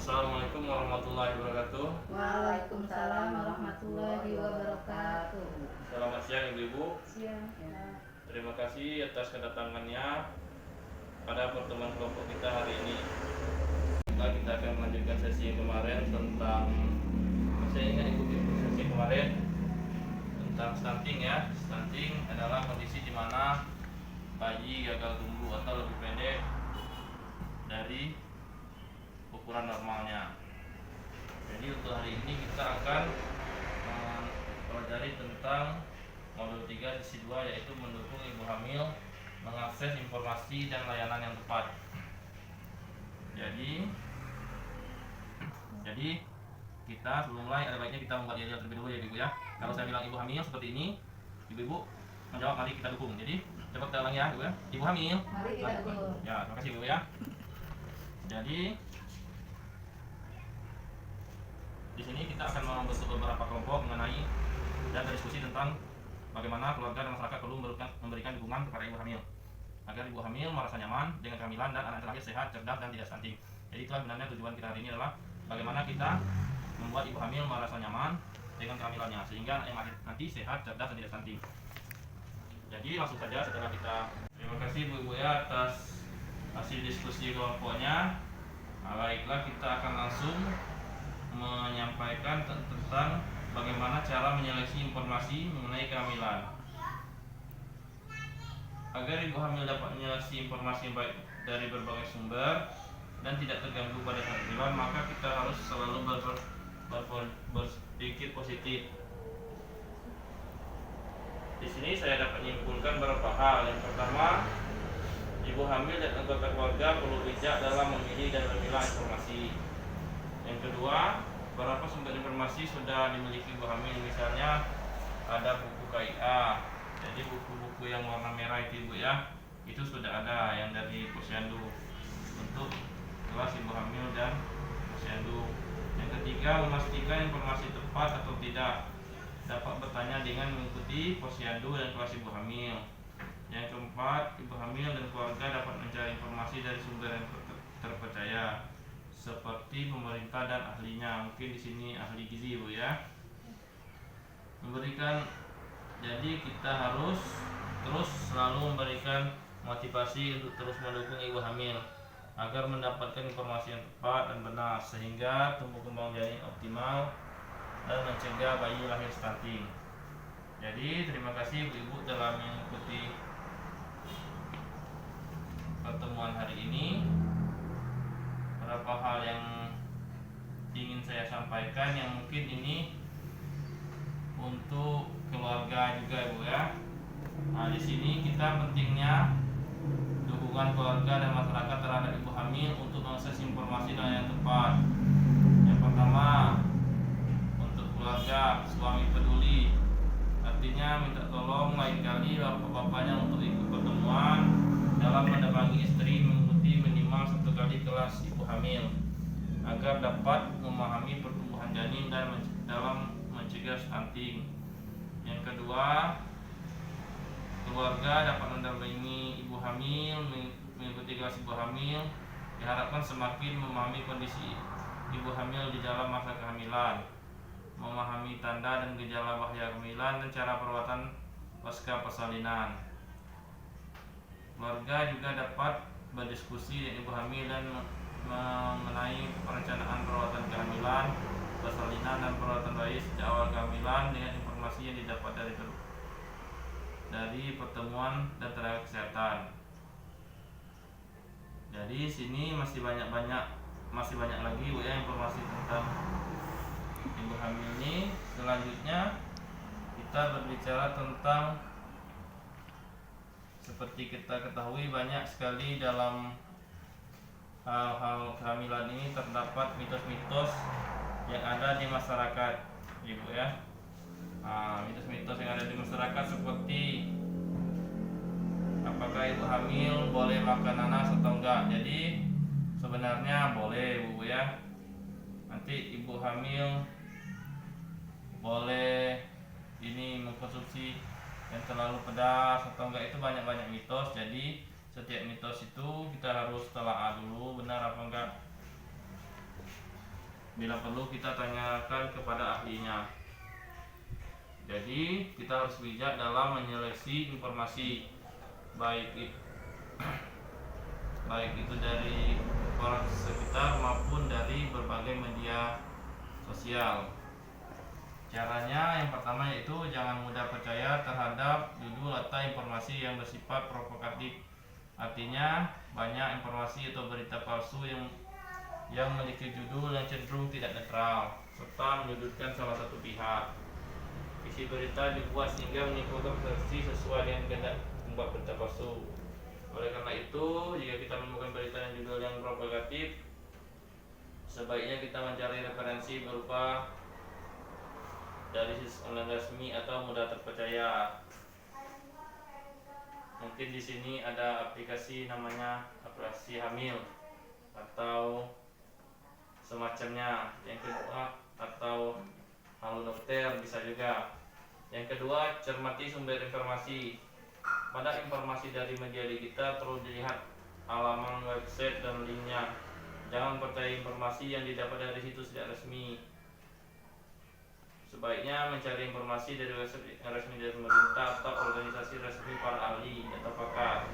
Assalamualaikum warahmatullahi wabarakatuh. Waalaikumsalam warahmatullahi wabarakatuh. Selamat siang Ibu-ibu. Siang. Terima kasih atas kedatangannya pada pertemuan kelompok kita hari ini. Kita akan melanjutkan sesi yang kemarin tentang, masih ingat Ibu-ibu sesi kemarin tentang stunting ya. Stunting adalah kondisi di mana bayi gagal tumbuh atau lebih pendek dari ukuran normalnya. Jadi untuk hari ini kita akan mempelajari tentang modul 3 sesi 2, yaitu mendukung ibu hamil mengakses informasi dan layanan yang tepat. Jadi kita sebelum mulai ada baiknya kita membuat jadwal terlebih dulu ya Ibu ya. Kalau saya bilang ibu hamil seperti ini, ibu-ibu menjawab mari kita dukung. Jadi coba kita ulangi ya Ibu ya. Ibu hamil. Mari kita dukung. Ya, terima kasih Ibu ya. Jadi di sini kita akan membentuk beberapa kelompok mengenai dan berdiskusi tentang bagaimana keluarga dan masyarakat perlu memberikan dukungan kepada ibu hamil agar ibu hamil merasa nyaman dengan kehamilan dan anak terlahir sehat, cerdas dan tidak stunting. Jadi itulah sebenarnya tujuan kita hari ini adalah bagaimana kita membuat ibu hamil merasa nyaman dengan kehamilannya sehingga yang nanti sehat, cerdas dan tidak stunting. Jadi langsung saja setelah kita terima kasih Bu ya atas hasil diskusi kelompoknya. Baiklah, kita akan langsung menyampaikan tentang bagaimana cara menyeleksi informasi mengenai kehamilan. Agar ibu hamil dapat menyeleksi informasi baik dari berbagai sumber dan tidak terganggu pada kehamilan, maka kita harus selalu berpikir positif. Di sini saya dapat menyimpulkan beberapa hal. Yang pertama, ibu hamil dan anggota keluarga perlu bijak dalam memilih dan memilah informasi. Yang kedua, beberapa sumber informasi sudah dimiliki ibu hamil, misalnya ada buku KIA. Jadi buku-buku yang warna merah itu Ibu ya, itu sudah ada yang dari Posyandu untuk kelas ibu hamil dan Posyandu. Yang ketiga, memastikan informasi tepat atau tidak. Dapat bertanya dengan mengikuti Posyandu dan kelas ibu hamil. Yang keempat, ibu hamil dan keluarga dapat mencari informasi dari sumber yang terpercaya seperti pemerintah dan ahlinya. Mungkin di sini ahli gizi Ibu ya. Jadi kita harus terus selalu memberikan motivasi untuk terus mendukung ibu hamil agar mendapatkan informasi yang tepat dan benar sehingga tumbuh kembang janin optimal dan mencegah bayi lahir stunting. Jadi terima kasih Ibu-ibu telah mengikuti pertemuan hari ini. Beberapa hal yang ingin saya sampaikan yang mungkin ini untuk keluarga juga Ibu ya. Nah, di sini kita pentingnya dukungan keluarga dan masyarakat terhadap ibu hamil untuk mengakses informasi dan yang tepat. Yang pertama, untuk keluarga, suami peduli. Artinya minta tolong lain kali bapak-bapaknya untuk ikut pertemuan dalam mendampingi istri mengikuti minimal 1 kali kelas ibu hamil agar dapat memahami pertumbuhan janin dan dalam mencegah stunting. Yang kedua, keluarga dapat mendampingi ibu hamil mengikuti kelas ibu hamil. Diharapkan semakin memahami kondisi ibu hamil di dalam masa kehamilan, memahami tanda dan gejala bahaya kehamilan dan cara perawatan pasca persalinan. Keluarga juga dapat berdiskusi dengan ibu hamil dan mengenai perencanaan perawatan kehamilan, persalinan dan perawatan bayi sejak awal kehamilan dengan informasi yang didapat dari pertemuan dan tenaga kesehatan. Jadi sini masih banyak lagi Bu ya informasi tentang ibu hamil ini. Selanjutnya kita berbicara tentang, seperti kita ketahui banyak sekali dalam hal-hal kehamilan ini terdapat mitos-mitos yang ada di masyarakat Ibu ya. Mitos-mitos yang ada di masyarakat seperti apakah ibu hamil boleh makan nanas atau enggak. Jadi sebenarnya boleh Bu ya. Nanti ibu hamil boleh ini mengkonsumsi yang terlalu pedas atau enggak, itu banyak mitos. Jadi setiap mitos itu kita harus telah dulu benar apa enggak. Bila perlu kita tanyakan kepada ahlinya. Jadi kita harus bijak dalam menyeleksi informasi, baik itu dari orang sekitar maupun dari berbagai media sosial. Caranya yang pertama yaitu jangan mudah percaya terhadap judul atau informasi yang bersifat provokatif. Artinya banyak informasi atau berita palsu yang memiliki judul yang cenderung tidak netral serta menyudutkan salah satu pihak. Isi berita dibuat sehingga menimbulkan persepsi sesuai dengan kehendak membuat berita palsu. Oleh karena itu, jika kita menemukan berita yang judul yang provokatif, sebaiknya kita mencari referensi berupa dari situs online resmi atau mudah terpercaya. Mungkin di sini ada aplikasi namanya aplikasi Hamil atau semacamnya. Yang kedua atau Halo Dokter bisa juga. Yang kedua, cermati sumber informasi. Pada informasi dari media digital perlu dilihat halaman website dan linknya. Jangan percaya informasi yang didapat dari situs tidak resmi. Sebaiknya mencari informasi dari website resmi dari pemerintah atau organisasi resmi para ahli atau pakar.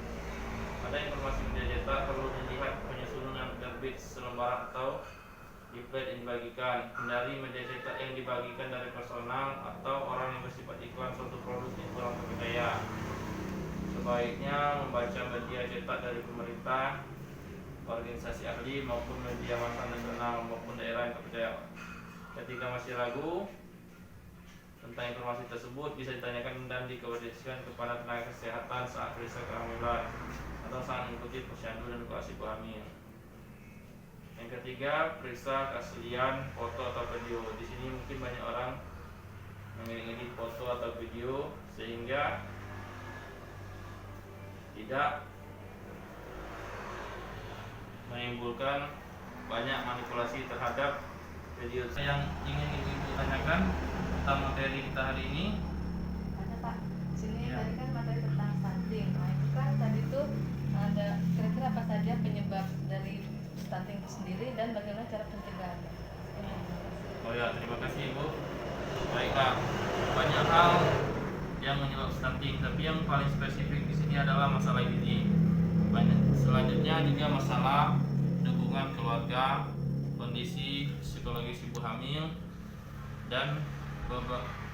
Pada informasi media cetak perlu dilihat penyusunan terbit selembaran atau leaflet yang dibagikan. Hindari media cetak yang dibagikan dari personal atau orang yang bersifat iklan suatu produk yang kurang terpercaya. Sebaiknya membaca media cetak dari pemerintah, organisasi ahli maupun media massa nasional maupun daerah yang terpercaya. Ketika masih ragu tentang informasi tersebut, bisa ditanyakan dan dikoordinasikan kepada tenaga kesehatan saat periksa kehamilan atau saat mengikuti posyandu dan edukasi ibu hamil. Yang ketiga, periksa keaslian foto atau video. Di sini mungkin banyak orang mengedit foto atau video sehingga tidak menimbulkan banyak manipulasi terhadap video. Yang ingin ibu-ibu tanyakan tentang materi kita hari ini? Ada Pak, sini Ya. tadi kan materi tentang stunting. Nah itu kan tadi tuh ada kira-kira apa saja penyebab dari stunting itu sendiri dan bagaimana cara pencegahannya. Oh ya, terima kasih Ibu. Baiklah, banyak hal yang menyebabkan stunting, tapi yang paling spesifik di sini adalah masalah gizi. Selanjutnya juga masalah dukungan keluarga, kondisi psikologis ibu hamil, dan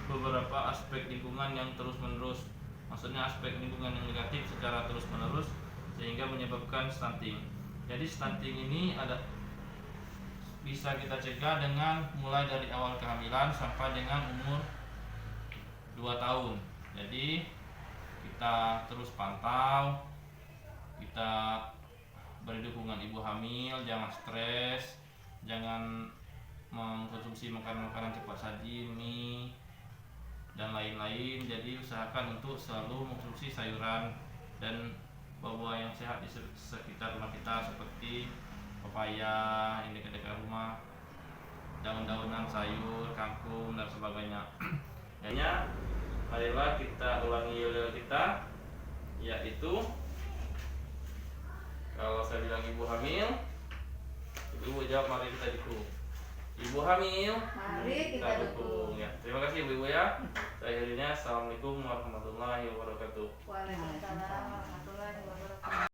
beberapa aspek lingkungan yang terus-menerus. Maksudnya aspek lingkungan yang negatif secara terus-menerus sehingga menyebabkan stunting. Jadi stunting ini bisa kita cegah dengan mulai dari awal kehamilan sampai dengan umur 2 tahun. Jadi kita terus pantau, kita beri dukungan ibu hamil, jangan stres, jangan mengkonsumsi makanan-makanan cepat saji, mie dan lain-lain. Jadi usahakan untuk selalu mengkonsumsi sayuran dan buah-buah yang sehat di sekitar rumah kita seperti pepaya yang dekat-dekat rumah, daun-daunan sayur, kangkung dan sebagainya. Hanya marilah kita ulangi yel kita, yaitu kalau saya bilang ibu hamil, ibu jawab mari kita dukung. Ibu hamil, Mari kita dukung. Ya, terima kasih ibu-ibu ya. Saya akhirnya, assalamualaikum warahmatullahi wabarakatuh. Waalaikumsalam warahmatullahi wabarakatuh.